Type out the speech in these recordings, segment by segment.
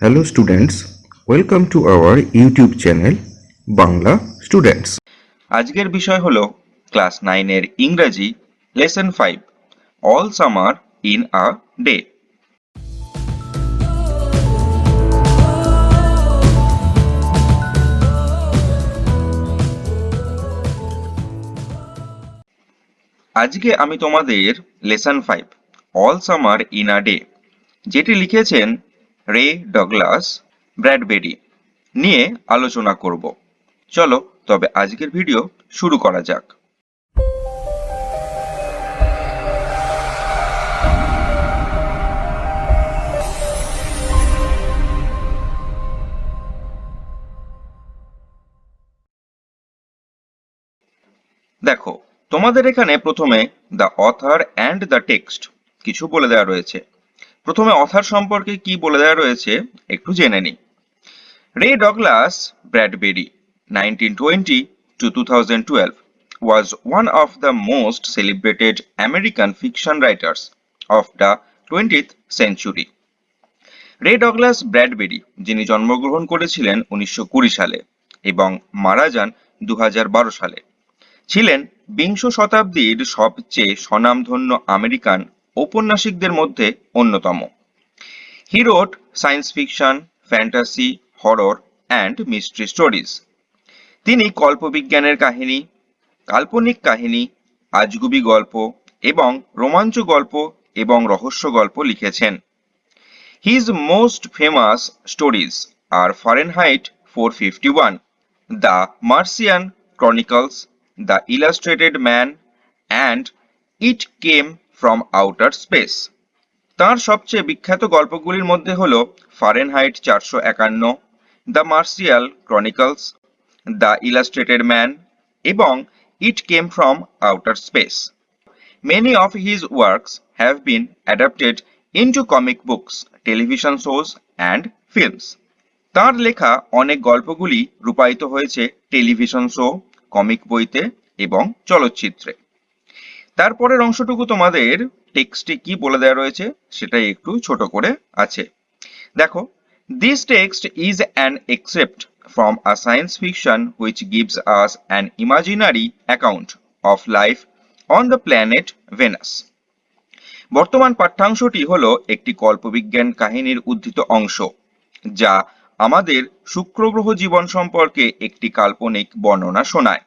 Hello students, welcome to our YouTube channel Bangla students. আজকের বিষয় হলো ক্লাস 9 এর ইংরেজি lesson 5 all summer in a day. আজকে আমি তোমাদের lesson 5 all summer in a day যেটি লিখেছেন রে ডগলাস ব্র্যাডবেরি নিয়ে আলোচনা করব। চলো তবে আজকের ভিডিও শুরু করা যাক। দেখো, তোমাদের এখানে প্রথমে the author and the text কিছু বলে দেওয়া রয়েছে। প্রথমে অথার সম্পর্কে কি বলে দেওয়া রয়েছে একটু জেনে নিই। রে Douglas ব্র্যাডবেরি 1920 to 2012 was one of the most celebrated American fiction writers of the 20th century. রে ডগলাস ব্র্যাডবেরি, যিনি জন্মগ্রহণ করেছিলেন 1920 সালে এবং মারা যান 2012 সালে, ছিলেন বিংশ শতাব্দীর সবচেয়ে স্বনামধন্য আমেরিকান ঔপন্যাসিকদের মধ্যে অন্যতম। He wrote science fiction, fantasy, horror and mystery stories. তিনি কল্পবিজ্ঞানের কাহিনী, কাল্পনিক কাহিনী, আজগুবি গল্প এবং রোমাঞ্চ গল্প এবং রহস্য গল্প লিখেছেন। His most famous stories are Fahrenheit 451, The Martian Chronicles, The Illustrated Man, and It Came from Outer Space. তাঁর সবচেয়ে বিখ্যাত গল্পগুলির মধ্যে হল Fahrenheit 451, the Martian Chronicles, the Illustrated Man এবং it came from outer space. Many of his works have been adapted into comic books, television shows and films. তাঁর লেখা অনেক গল্পগুলি রূপায়িত হয়েছে টেলিভিশন শো, কমিক বইতে এবং চলচ্চিত্রে। তারপরের অংশটুকু তোমাদের টেক্সটে কি বলে দেওয়া রয়েছে সেটাই একটু ছোট করে আছে। দেখো, this text is an excerpt from a science fiction which gives us an imaginary account of life on the planet Venus. বর্তমান পাঠ্যাংশটি হলো একটি কল্পবিজ্ঞান কাহিনীর উদ্ধৃত অংশ, যা আমাদের শুক্র গ্রহ জীবন সম্পর্কে একটি কাল্পনিক বর্ণনা শোনায়।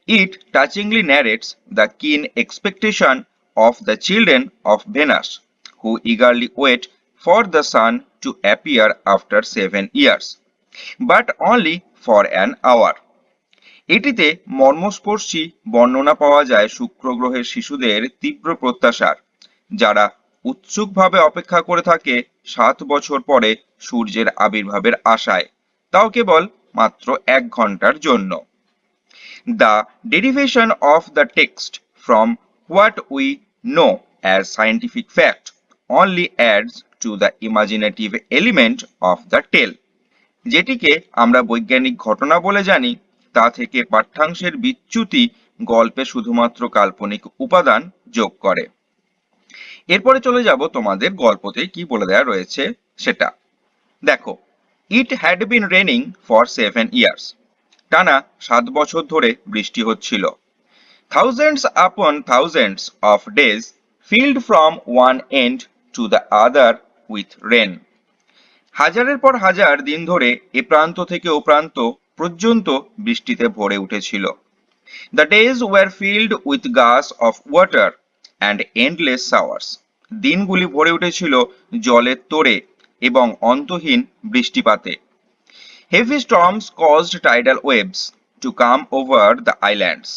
It touchingly narrates the keen expectation of the children of Venus, who eagerly wait for the sun to appear after 7 years, but only for an hour. এটিতে মর্মস্পর্শী বর্ণনা পাওয়া যায় শুক্র গ্রহের শিশুদের তীব্র প্রত্যাশার, যারা উৎসুকভাবে অপেক্ষা করে থাকে 7 বছর পরে সূর্যের আবির্ভাবের আশায়, তাও কেবল মাত্র 1 ঘন্টার জন্য। The derivation of the text from what we know as scientific fact only adds to the imaginative element of the tale. যেটিকে আমরা বৈজ্ঞানিক ঘটনা বলে জানি, তা থেকে পাঠ্যাংশের বিচ্যুতি গল্পে শুধুমাত্র কাল্পনিক উপাদান যোগ করে। এরপরে চলে যাব তোমাদের গল্পতে কি বলে দেওয়া রয়েছে সেটা। দেখো, It had been raining for 7 years. টানা 7 বছর ধরে বৃষ্টি হচ্ছিল। Thousands upon thousands of days filled from one end to the other with rain. হাজারের পর হাজার দিন ধরে এ প্রান্ত থেকে ও প্রান্ত পর্যন্ত বৃষ্টিতে ভরে উঠেছিল। The days were filled with gusts of water and endless showers. দিনগুলি ভরে উঠেছিল জলের তোড়ে এবং অন্তহীন বৃষ্টিপাতে। Heavy storms caused tidal waves to come over the islands.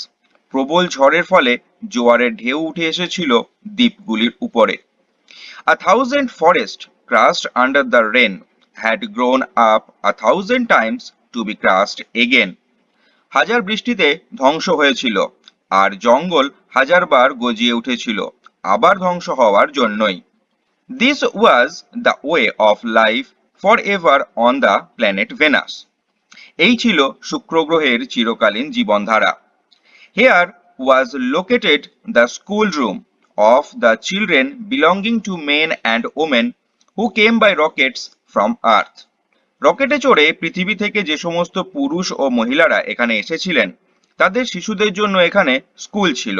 প্রবল ঝড়ের ফলে জোয়ারের ঢেউ উঠে এসেছিল দ্বীপগুলির উপরে। A thousand forests crushed under the rain had grown up 1,000 times to be crushed again. হাজার বৃষ্টিতে ধ্বংস হয়েছিল, আর জঙ্গল হাজারবার গজিয়ে উঠেছিল আবার ধ্বংস হওয়ার জন্যই। This was the way of life forever on the planet Venus. এই ছিল শুক্র গ্রহের চিরকালীন জীবনধারা। Here was located the schoolroom of the children belonging to men and women who came by rockets from Earth. রকেটে চড়ে পৃথিবী থেকে যে সমস্ত পুরুষ ও মহিলারা এখানে এসেছিলেন তাদের শিশুদের জন্য এখানে স্কুল ছিল।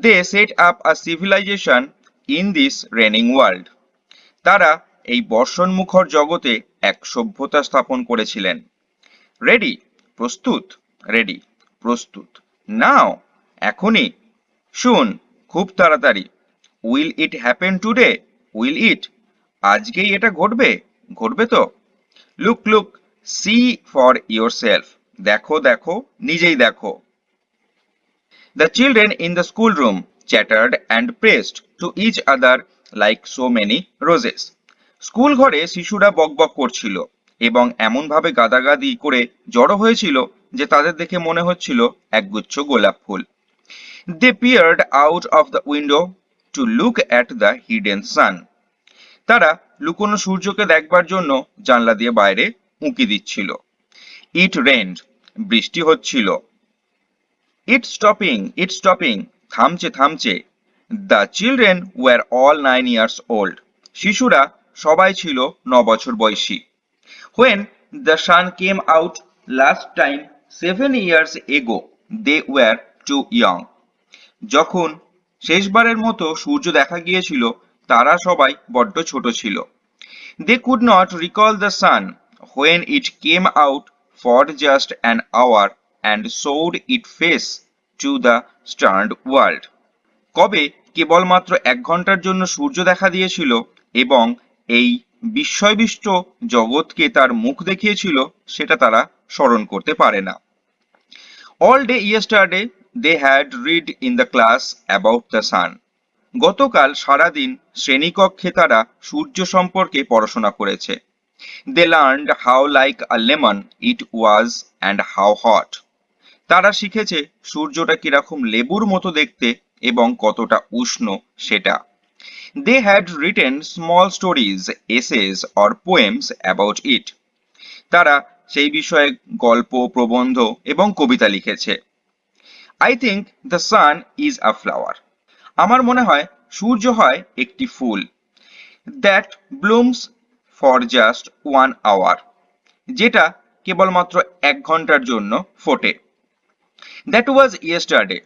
They set up a civilization in this raining world. তারা এই বর্ষণমুখর জগতে এক সভ্যতা স্থাপন করেছিলেন। রেডি, প্রস্তুত, রেডি, প্রস্তুত, নাও, এখনই, শুন, খুব তাড়াতাড়ি, will it happen today, will it, আজকেই এটা ঘটবে, ঘটবে তো, look look, see for yourself, দেখো দেখো, নিজেই দেখো। The children in the schoolroom chattered and praised to each other like so many roses. School ঘরে শিশুরা বকবক করছিল এবং এমনভাবে গাদাগাদি করে জড়ো হয়েছিল যে তাদের দেখে মনে হচ্ছিল একগুচ্ছ গোলাপ ফুল। They peered out of the window to look at the hidden sun. তারা লুকোনো সূর্যকে দেখবার জন্য জানলা দিয়ে বাইরে উঁকি দিচ্ছিল। It rained, বৃষ্টি হচ্ছিল। It's stopping, থামছে থামছে। The children were all 9 years old. শিশুরা সবাই ছিল 9 বছর বয়সী। When the sun came out last time 7 years ago, they were too young. যখন শেষবারের মতো সূর্য দেখা গিয়েছিল তারা সবাই বড্ড ছোট ছিল। They could not recall the sun when it came out for just an hour and showed its face to the starred world. কবে কেবলমাত্র 1 ঘন্টার জন্য সূর্য দেখা দিয়েছিল এবং এই বিস্ময়বিষ্ট জগৎকে তার মুখ দেখিয়েছিল সেটা তারা স্মরণ করতে পারে না। All day yesterday they had read in the class about the sun. গতকাল সারাদিন শ্রেণীকক্ষে তারা সূর্য সম্পর্কে পড়াশোনা করেছে। They learned how like a lemon it was and how hot. তারা শিখেছে সূর্যটা কিরকম লেবুর মতো দেখতে এবং কতটা উষ্ণ সেটা। They had written small stories, essays or poems about it. তারা সেই বিষয়ে গল্প, প্রবন্ধ এবং কবিতা লিখেছে। I think the sun is a flower. আমার মনে হয় সূর্য হয় একটি ফুল। That blooms for just 1 hour. যেটা কেবলমাত্র 1 ঘন্টার জন্য ফোটে। That was yesterday.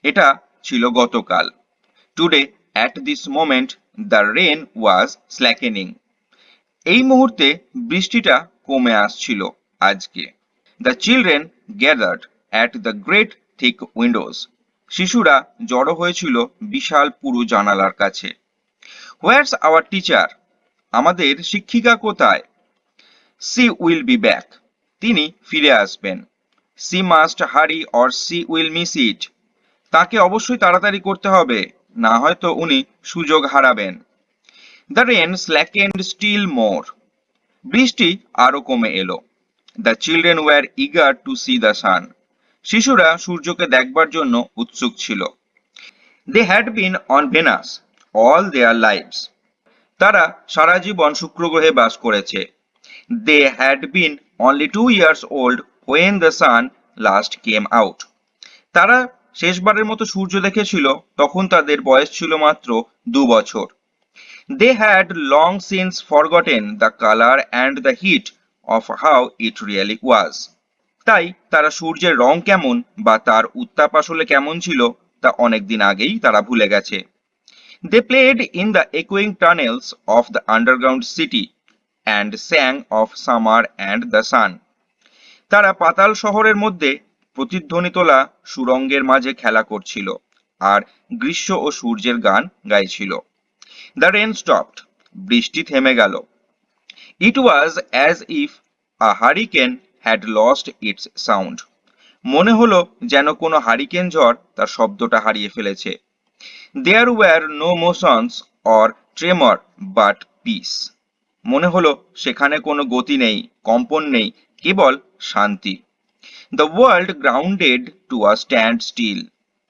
এটা ছিল গতকাল। Today at this moment the rain was slackening. এই মুহূর্তে বৃষ্টিটা কমে আসছিল আজকে। The children gathered at the great thick windows. শিশুরা জড়ো হয়েছিল বিশাল পুরু জানালার কাছে। Where's our teacher? আমাদের শিক্ষিকা কোথায়? She will be back. তিনি ফিরে আসবেন। She must hurry or she will miss it. তাকে অবশ্যই তাড়াতাড়ি করতে হবে, না হয়তো উনি সুযোগ হারাবেন। The rain slackened still more. বৃষ্টি আরো কমে এলো। The children were eager to see the sun. শিশুরা সূর্যকে দেখবার জন্য উৎসুক ছিল। They had been on Venus all their lives. তারা সারা জীবন শুক্র গ্রহে বাস করেছে। They had been only 2 years old when the sun last came out. তারা শেষবারের মতো সূর্য দেখেছিল তখন তাদের বয়স ছিল মাত্র 2 বছর। They had long since forgotten the color and the heat of how it really was. তাই তারা সূর্যের রং কেমন বা তার উত্তাপ আসলে কেমন ছিল তা অনেকদিন আগেই তারা ভুলে গেছে। They played in the echoing tunnels of the underground city and sang of summer and the sun. তারা পাতাল শহরের মধ্যে প্রতিধ্বনি তোলা সুরঙ্গের মাঝে খেলা করছিল আর গ্রীষ্ম ও সূর্যের গান গাইছিল। The rain stopped. বৃষ্টি থেমে গেল। It was as if a hurricane had lost its sound. মনে হলো যেন কোনো হারিকেন ঝড় তার শব্দটা হারিয়ে ফেলেছে। There were no motions or tremor but peace. মনে হলো সেখানে কোনো গতি নেই, কম্পন নেই, কেবল শান্তি। The world grounded to a standstill.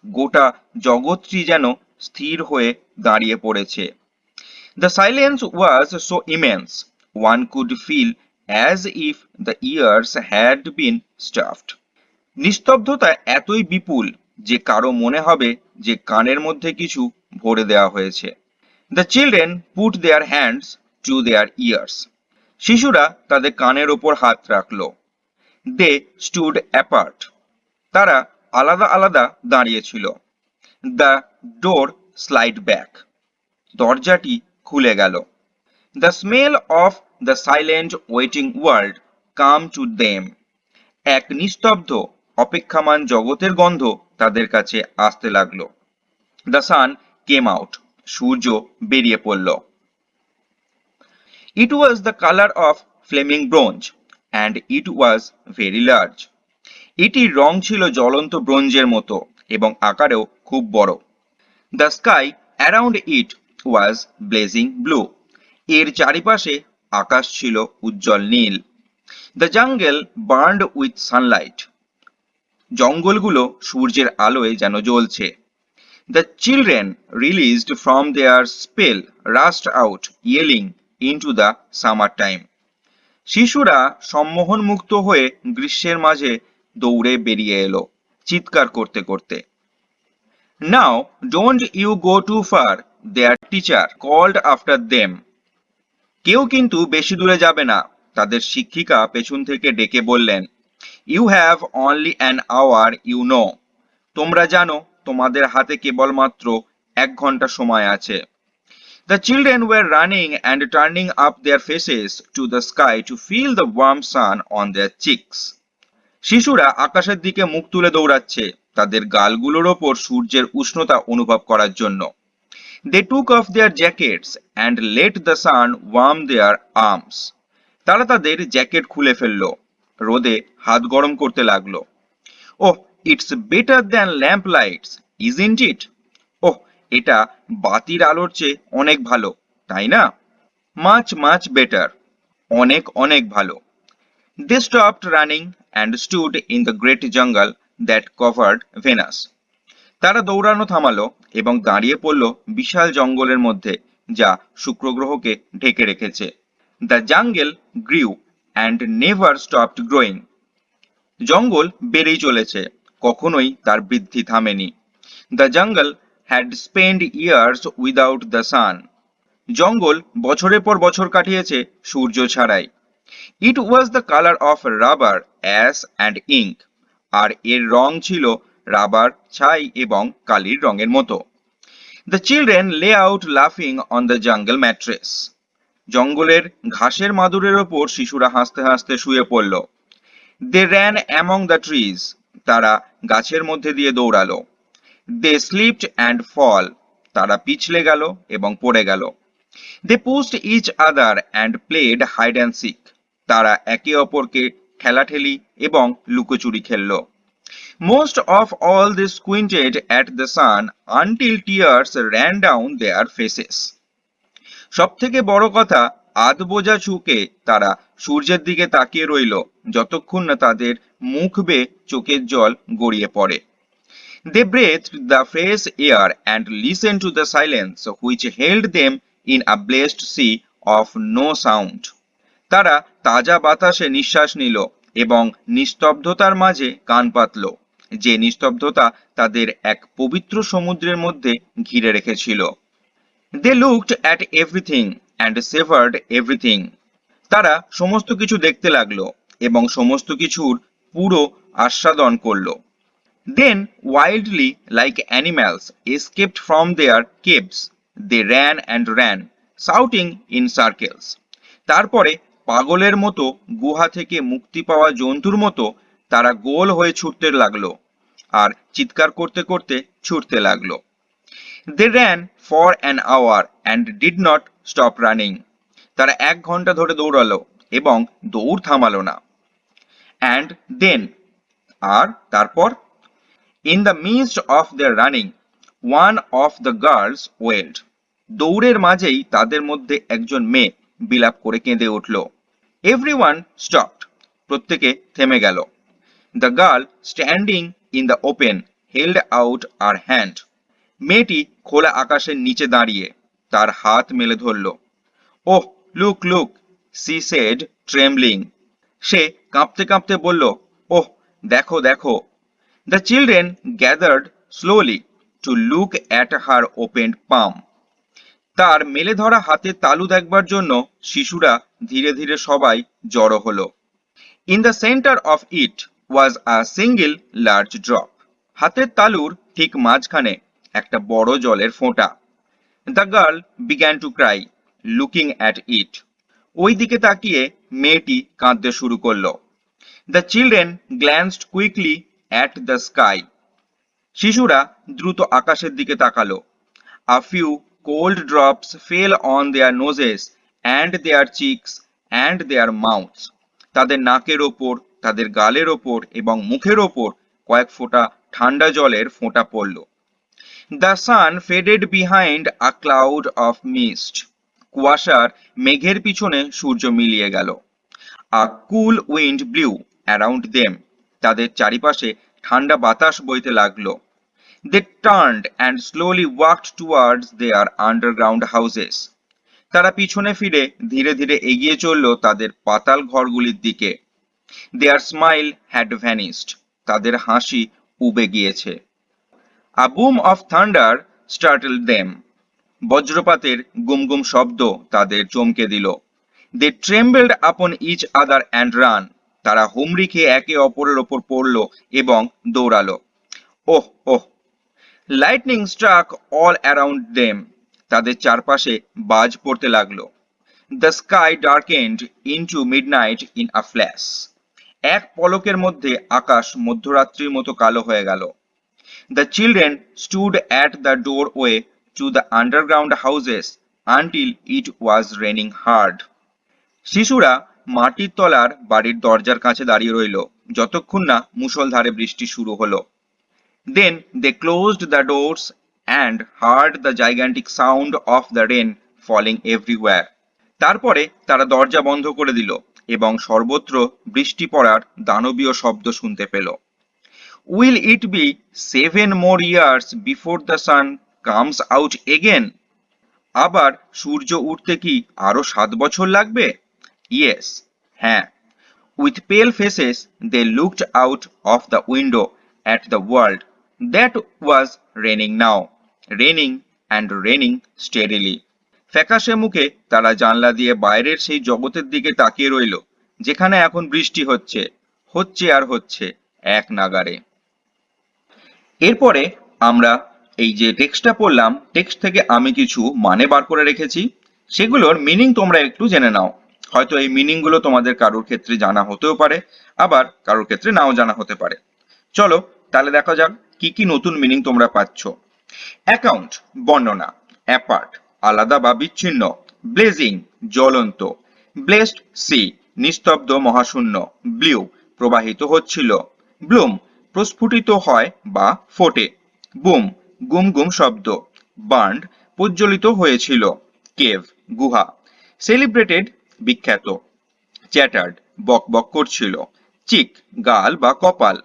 গোটা জগৎটি যেন স্থির হয়ে দাঁড়িয়ে পড়েছে। The silence was so immense, one could feel as if the ears had been stuffed. নিস্তব্ধতা এতই বিপুল যে কারো মনে হবে যে কানের মধ্যে কিছু ভরে দেওয়া হয়েছে। The children put their hands to their ears. শিশুরা তাদের কানের ওপর হাত রাখলো। They stood apart. তারা আলাদা আলাদা দাঁড়িয়েছিল। The door slide back. দরজাটি খুলে গেল। The smell of the silent waiting world come to them. এক নিস্তব্ধ অপেক্ষামান জগতের গন্ধ তাদের কাছে আসতে লাগলো। The sun came out. সূর্য বেরিয়ে পড়ল। It was the colour of flaming bronze and it was very large. এটির রং ছিল জ্বলন্ত ব্রোঞ্জের মতো এবং আকারেও খুব বড়। The sky around it was blazing blue. এর চারিপাশে আকাশ ছিল উজ্জ্বল নীল। The jungle burned with sunlight. জঙ্গলগুলো সূর্যের আলোয় যেন জ্বলছে। The children released from their spell rushed out yelling into the summer time. শিশুরা সম্মোহনমুক্ত হয়ে গ্রীষ্মের মাঝে দৌড়ে বেরিয়ে এলো, চিৎকার করতে করতে। Now don't you go too far, their teacher called after them. কেউ কিন্তু বেশি দূরে যাবে না, তাদের শিক্ষিকা পেছন থেকে ডেকে বললেন। You have only an hour, you know. তোমরা জানো তোমাদের হাতে কেবলমাত্র 1 ঘন্টা সময় আছে। The children were running and turning up their faces to the sky to feel the warm sun on their cheeks. শিশুরা আকাশের দিকে মুখ তুলে দৌড়াচ্ছে, তাদের গালগুলোর ওপর সূর্যের উষ্ণতা অনুভব করার জন্য। They took off their jackets and let the sun warm their arms. তারা তাদের জ্যাকেট খুলে ফেললো, রোদে হাত গরম করতে লাগলো। Oh, it's better than lamp lights, isn't it? ওহ, এটা বাতির আলোর চেয়ে অনেক ভালো, তাই না? মাচ মাচ বেটার, অনেক অনেক ভালো। They stopped running and stood in the great jungle that covered Venus. তারা দৌড়ানো থামালো এবং দাঁড়িয়ে পড়ল বিশাল জঙ্গলের মধ্যে, যা শুক্র গ্রহকে ঢেকে রেখেছে। The jungle grew and never stopped growing. জঙ্গল বেড়েই চলেছে, কখনোই তার বৃদ্ধি থামেনি। The jungle had spent years without the sun. জঙ্গল বছরের পর বছর কাটিয়েছে সূর্য ছাড়াই। It was the color of rubber, ash and ink. আর এর রং ছিল রাবার, ছাই এবং কালির রঙের মতো। The children lay out laughing on the jungle mattress. জঙ্গলের ঘাসের মাদুরের ওপর শিশুরা হাসতে হাসতে শুয়ে পড়ল। They ran among the trees. তারা গাছের মধ্যে দিয়ে দৌড়ালো। They slipped and fall. তারা পিছলে গেল এবং পড়ে গেল। They pushed each other and played hide and seek. তারা একে অপরকে ঠেলাঠেলি এবং লুকোচুরি খেলল। Most of all they squinted at the sun until tears ran down their faces. সবথেকে বড় কথা, আধ বোঝা চোখে তারা সূর্যের দিকে তাকিয়ে রইল, যতক্ষণ না তাদের মুখ বেয়ে চোখের জল গড়িয়ে পড়ে। They breathed the fresh air and listened to the silence which held them in a blessed sea of no sound. তারা তাজা বাতাসে নিঃশ্বাস নিল এবং নিস্তব্ধতার মাঝে কান পাতল, যে নিস্তব্ধতা তাদের এক পবিত্র সমুদ্রের মধ্যে ঘিরে রেখেছিল। They looked at everything and savored everything. তারা সমস্ত কিছু দেখতে লাগলো এবং সমস্ত কিছুর পুরো আস্বাদন করলো। Then, wildly, like animals escaped from their caves, they ran and ran, shouting in circles. তারপরে পাগলের মতো গুহা থেকে মুক্তি পাওয়া জন্তুর মতো তারা গোল হয়ে ছুটতে লাগলো আর চিৎকার করতে করতে ছুটতে লাগলো। They ran for an hour and did not stop running. তারা 1 ঘন্টা ধরে দৌড়ালো এবং দৌড় থামালো না। And then, আর তারপর, in the midst of their running, one of the girls wailed. দৌড়ের মাঝেই তাদের মধ্যে একজন মেয়ে বিলাপ করে কেঁদে উঠল। Everyone stopped. প্রত্যেকে থেমে গেল। The girl standing in the open held out her hand. মেয়েটি খোলা আকাশের নিচে দাঁড়িয়ে তার হাত মেলে ধরল। Oh, look, look, she said, trembling. সে কাঁপতে কাঁপতে বলল, ওহ, দেখো দেখো। The children gathered slowly to look at her opened palm. তার মেলে ধরা হাতের তালু দেখবার জন্য শিশুরা ধীরে ধীরে সবাই জড়ো হলো। In the centre of it was a single large drop. হাতের তালুর ঠিক মাঝখানে একটা বড় জলের ফোঁটা। The girl began to cry, looking at it. ওই দিকে তাকিয়ে মেয়েটি কাঁদতে শুরু করলো। The children glanced quickly at the sky. শিশুরা দ্রুত আকাশের দিকে তাকালো। A few cold drops fell on their noses and their cheeks and their mouths. তাদের নাকের ওপর, তাদের গালের ওপর এবং মুখের ওপর কয়েক ফোঁটা ঠান্ডা জলের ফোঁটা পড়ল। The sun faded behind a cloud of mist. কুয়াশার মেঘের পিছনে সূর্য মিলিয়ে গেল। A cool wind blew around them. তাদের চারিপাশে ঠান্ডা বাতাস বইতে লাগলো। They turned and slowly walked towards their underground houses. তারা পিছনে ফিরে ধীরে ধীরে এগিয়ে চলল তাদের পাতাল ঘরগুলির দিকে। Their smile had vanished. তাদের হাসি উবে গিয়েছে। A boom of thunder startled them. বজ্রপাতের গুমগুম শব্দ তাদের চমকে দিল। They trembled upon each other and ran. তারা হুমড়ি খেয়ে একে অপরের ওপর পড়ল এবং দৌড়ালো। Oh oh! Lightning struck all around them. তাদের চারপাশে বাজ পড়তে লাগলো। The sky darkened into midnight in a flash. এক পলকের মধ্যে আকাশ মধ্যরাত্রির মতো কালো হয়ে গেল। The children stood at the doorway to the underground houses until it was raining hard. শিশুরা মাটির তলার বাড়ির দরজার কাছে দাঁড়িয়ে রইল যতক্ষণ না মুষলধারে বৃষ্টি শুরু হলো। Then they closed the doors and heard the gigantic sound of the rain falling everywhere. তারপরে তারা দরজা বন্ধ করে দিল এবং সর্বত্র বৃষ্টি পড়ার দানবীয় শব্দ শুনতে পেল। Will it be 7 more years before the sun comes out again? আবার সূর্য উঠতে কি আরো 7 বছর লাগবে? Yes, হ্যাঁ। With pale faces they looked out of the window at the world that was raining now, raining and raining steadily. ফ্যাকাশে মুখে তারা জানলা দিয়ে বাইরের সেই জগতের দিকে তাকিয়ে রইল যেখানে এখন বৃষ্টি হচ্ছে, হচ্ছে আর হচ্ছে এক নাগাড়ে। এরপরে আমরা এই যে টেক্সটটা পড়লাম, টেক্সট থেকে আমি কিছু মানে বার করে রেখেছি, সেগুলোর মিনিং তোমরা একটু জেনে নাও। হয়তো এই মিনিং গুলো তোমাদের কারোর ক্ষেত্রে জানা হতেও পারে, আবার কারোর ক্ষেত্রে নাও জানা হতে পারে। চলো তাহলে দেখা যাক কি কি নতুন মিনিং তোমরা পাচ্ছ। অ্যাকাউন্ট বর্ণনা, অ্যাপার্ট আলাদা বা বিচ্ছিন্ন, ব্লেজিং জ্বলন্ত, ব্লেসড সি নিস্তব্ধ মহাশূন্য, ব্লিউ প্রবাহিত হচ্ছিল, ব্লুম প্রস্ফুটিত হয় বা ফোটে, বুম গুম গুম শব্দ, বার্ন্ড প্রজ্বলিত হয়েছিল, কেভ গুহা, সেলিব্রেটেড বিখ্যাত, চ্যাটার্ড বক বক করছিল, চিক গাল বা কপাল,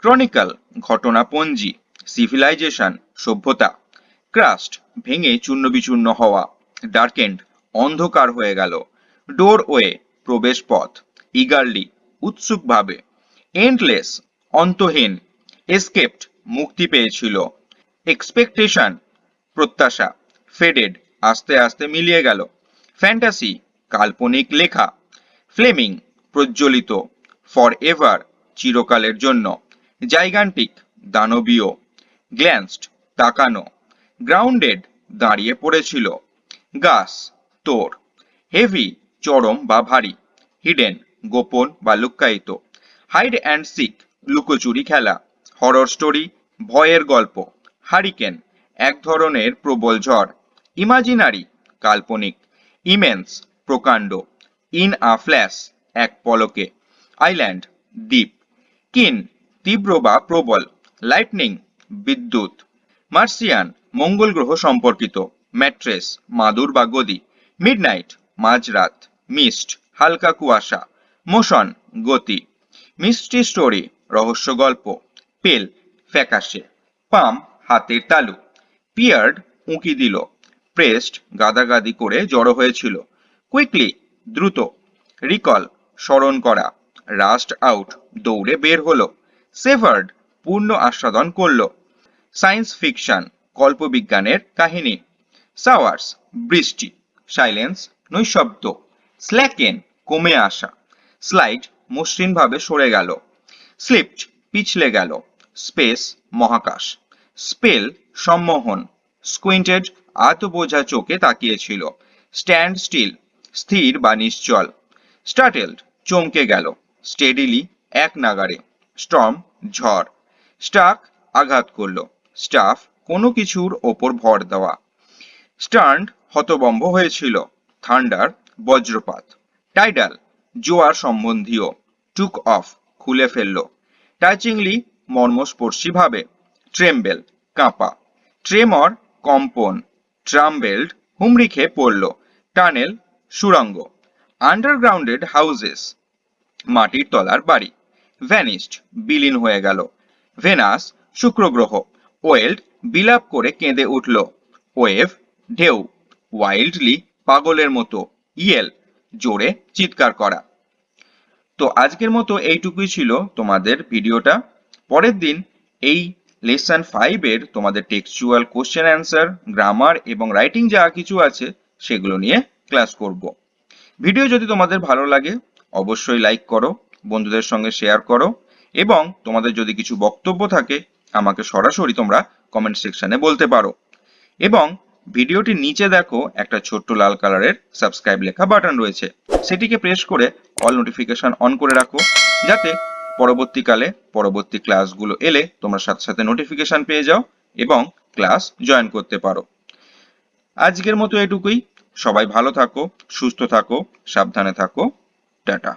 ক্রনিকল ঘটনাপঞ্জি, সিভিলাইজেশন সভ্যতা, ক্রাস্ট ভেঙে চূর্ণ বিচূর্ণ হওয়া, ডার্কেন্ড অন্ধকার হয়ে গেল, ডোরওয়ে প্রবেশ পথ, ইগারলি উৎসুকভাবে, এন্ডলেস অন্তহীন, এসকেপড মুক্তি পেয়েছিল, এক্সপেকটেশন প্রত্যাশা, ফেডেড আস্তে আস্তে মিলিয়ে গেল, ফ্যান্টাসি কাল্পনিক লেখা, ফ্লেমিং প্রজ্বলিত, ফর এভার চিরকালের জন্য, জাইগান্টিক দানবীয়, গ্ল্যান্সড তাকানো, গ্রাউন্ডেড দাঁড়িয়ে পড়েছিল, গাস তোর, হেভি চরম বা ভারী, হিডেন গোপন বা লুক্কায়িত, হাইড অ্যান্ড সিক লুকোচুরি খেলা, হরর স্টোরি ভয়ের গল্প, হারিকেন এক ধরনের প্রবল ঝড়, ইমাজিনারি কাল্পনিক, ইমেন্স প্রকাণ্ড, ইন আ ফ্ল্যাশ এক পলকে, আইল্যান্ড দ্বীপ, কিন তীব্র বা প্রবল, লাইটনিং বিদ্যুৎ, মার্সিয়ান মঙ্গল গ্রহ সম্পর্কিত, ম্যাট্রেস মাদুর বা গদি, মিডনাইট মাঝরাত, মিস্ট হালকা কুয়াশা, মোশন গতি, মিস্ট্রি স্টোরি রহস্য গল্প, পেল ফ্যাকাশে, পাম হাতের তালু, পিয়ার্ড উঁকি দিল, প্রেস্ট গাদাগাদি করে জড়ো হয়েছিল, কুইকলি দ্রুত, রিকল স্মরণ করা, রাস্ট আউট দৌড়ে বের হলো, সেভার্ড পূর্ণ আস্বাদন করলো, সায়েন্স ফিকশন কল্পবিজ্ঞানের কাহিনী, শাওয়ার্স বৃষ্টি, সাইলেন্স নৈশব্দ, স্ল্যাকেন কমে আসা, স্লাইড মসৃণভাবে সরে গেল, স্লিপড পিছলে গেল, স্পেস মহাকাশ, স্পেল সম্মোহন, স্কুইন্টেড আধ বোঝা চোখে তাকিয়েছিল, স্ট্যান্ড স্টিল স্থির বা নিশ্চল, স্টার্টেলড চমকে গেল, স্টেডিলি এক নাগাড়ে, স্টর্ম ঝড়, স্টাক আঘাত করলো, স্টাফ কোনো কিছুর ওপর ভর দেওয়া, স্টার্ন হতবম্ব হয়েছিল, থান্ডার বজ্রপাত, টাইডাল জোয়ার সম্বন্ধীয়, টুক অফ খুলে ফেলল, টাচিংলি মর্মস্পর্শী ভাবে, ট্রেম্বেল কাঁপা, ট্রেমর কম্পন, ট্রাম্বেলড হুমড়ি খেয়ে পড়ল, টানেল সুড়ঙ্গ, আন্ডারগ্রাউন্ডেড হাউসেস মাটির তলার বাড়ি, ভ্যানিস্ট বিলীন হয়ে গেল, ভেনাস শুক্র গ্রহ, ওয়েল্ড বিলাপ করে কেঁদে উঠল, ওয়েভ ঢেউ, ওয়াইল্ডলি পাগলের মতো, ইয়েল জোরে চিৎকার করা। তো আজকের মতো এইটুকুই ছিল তোমাদের ভিডিওটা। পরের দিন এই লেসন 5 এর তোমাদের টেক্সচুয়াল কোশ্চেন অ্যান্সার, গ্রামার এবং রাইটিং যা কিছু আছে সেগুলো নিয়ে ক্লাস করব। ভিডিও যদি তোমাদের ভালো লাগে অবশ্যই লাইক করো, বন্ধুদের সঙ্গে শেয়ার করো এবং তোমাদের যদি কিছু বক্তব্য থাকে আমাকে সরাসরি তোমরা কমেন্ট সেকশনে বলতে পারো। এবং ভিডিওটির নিচে দেখো একটা ছোট্ট লাল কালারের সাবস্ক্রাইব লেখা বাটন রয়েছে, সেটিকে প্রেস করে অল নোটিফিকেশন অন করে রাখো, যাতে পরবর্তীকালে পরবর্তী ক্লাসগুলো এলে তোমরা সাথে সাথে নোটিফিকেশন পেয়ে যাও এবং ক্লাস জয়েন করতে পারো। আজকের মতো এটুকুই। সবাই ভালো থাকো, সুস্থ থাকো, সাবধানে থাকো। টাটা।